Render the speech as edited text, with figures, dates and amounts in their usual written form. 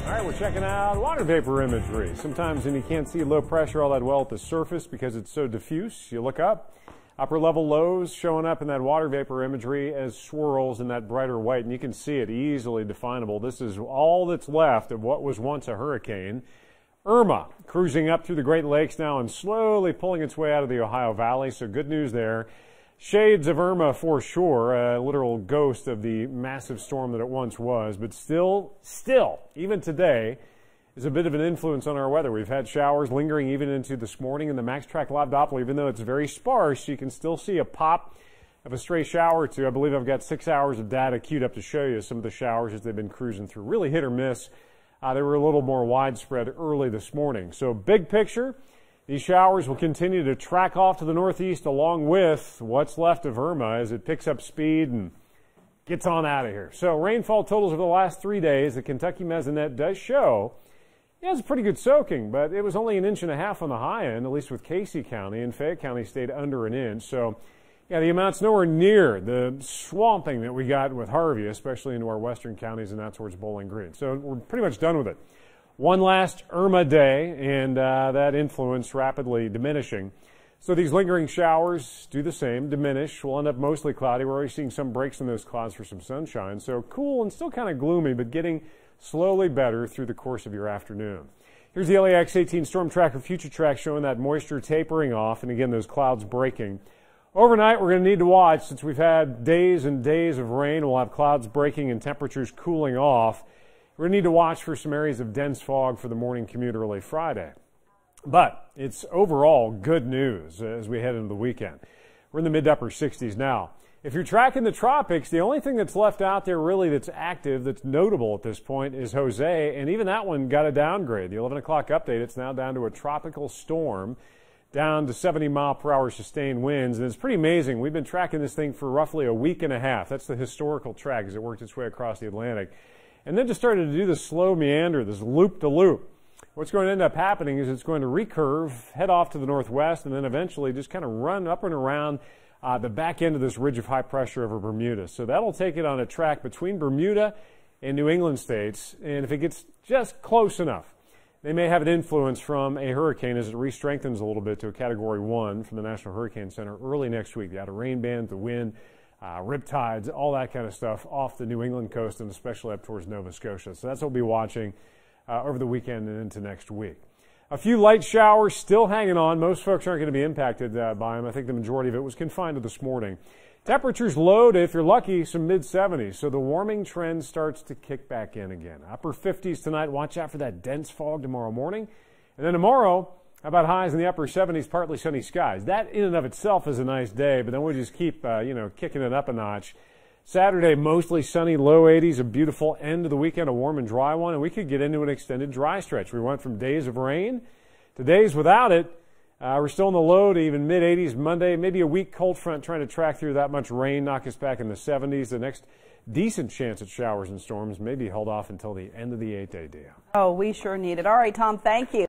All right, we're checking out water vapor imagery. Sometimes when you can't see low pressure all that well at the surface because it's so diffuse, you look up, upper level lows showing up in that water vapor imagery as swirls in that brighter white, and you can see it easily definable. This is all that's left of what was once a hurricane. Irma cruising up through the Great Lakes now and slowly pulling its way out of the Ohio Valley, so good news there. Shades of Irma for sure, a literal ghost of the massive storm that it once was, but still, even today, is a bit of an influence on our weather. We've had showers lingering even into this morning, and the MaxTrack Live Doppler, even though it's very sparse, you can still see a pop of a stray shower or two. I believe I've got 6 hours of data queued up to show you some of the showers as they've been cruising through. Really hit or miss. They were a little more widespread early this morning. So big picture, these showers will continue to track off to the northeast along with what's left of Irma as it picks up speed and gets on out of here. So rainfall totals over the last 3 days, the Kentucky Mesonet does show it was a pretty good soaking, but it was only 1.5 inches on the high end, at least with Casey County, and Fayette County stayed under 1 inch. So yeah, the amount's nowhere near the swamping that we got with Harvey, especially into our western counties and out towards Bowling Green. So we're pretty much done with it. One last Irma day, and that influence rapidly diminishing. So these lingering showers do the same, diminish. We'll end up mostly cloudy. We're already seeing some breaks in those clouds for some sunshine. So cool and still kind of gloomy, but getting slowly better through the course of your afternoon. Here's the LAX 18 Storm Tracker Future Track showing that moisture tapering off, and again, those clouds breaking. Overnight, we're going to need to watch since we've had days and days of rain. We'll have clouds breaking and temperatures cooling off. We're going to need to watch for some areas of dense fog for the morning commute early Friday. But it's overall good news as we head into the weekend. We're in the mid to upper 60s now. If you're tracking the tropics, the only thing that's left out there really that's active, that's notable at this point, is Jose, and even that one got a downgrade. The 11 o'clock update, it's now down to a tropical storm, down to 70-mile-per-hour sustained winds, and it's pretty amazing. We've been tracking this thing for roughly a week and a half. That's the historical track as it worked its way across the Atlantic. And then just started to do this slow meander, this loop-to-loop. What's going to end up happening is it's going to recurve, head off to the northwest, and then eventually just kind of run up and around the back end of this ridge of high pressure over Bermuda. So that'll take it on a track between Bermuda and New England states, and if it gets just close enough, they may have an influence from a hurricane as it re-strengthens a little bit to a Category 1 from the National Hurricane Center early next week. The outer rain band, the wind, riptides, all that kind of stuff off the New England coast and especially up towards Nova Scotia. So that's what we'll be watching over the weekend and into next week. A few light showers still hanging on. Most folks aren't going to be impacted by them. I think the majority of it was confined to this morning. Temperatures low to, if you're lucky, some mid-70s. So the warming trend starts to kick back in again. Upper 50s tonight. Watch out for that dense fog tomorrow morning. And then tomorrow, how about highs in the upper 70s, partly sunny skies. That in and of itself is a nice day, but then we'll just keep, kicking it up a notch. Saturday, mostly sunny, low 80s, a beautiful end of the weekend, a warm and dry one, and we could get into an extended dry stretch. We went from days of rain to days without it. We're still in the low to even mid-80s Monday, maybe a weak cold front trying to track through that much rain, knock us back in the 70s. The next decent chance at showers and storms may be held off until the end of the 8-day deal. Oh, we sure need it. All right, Tom, thank you.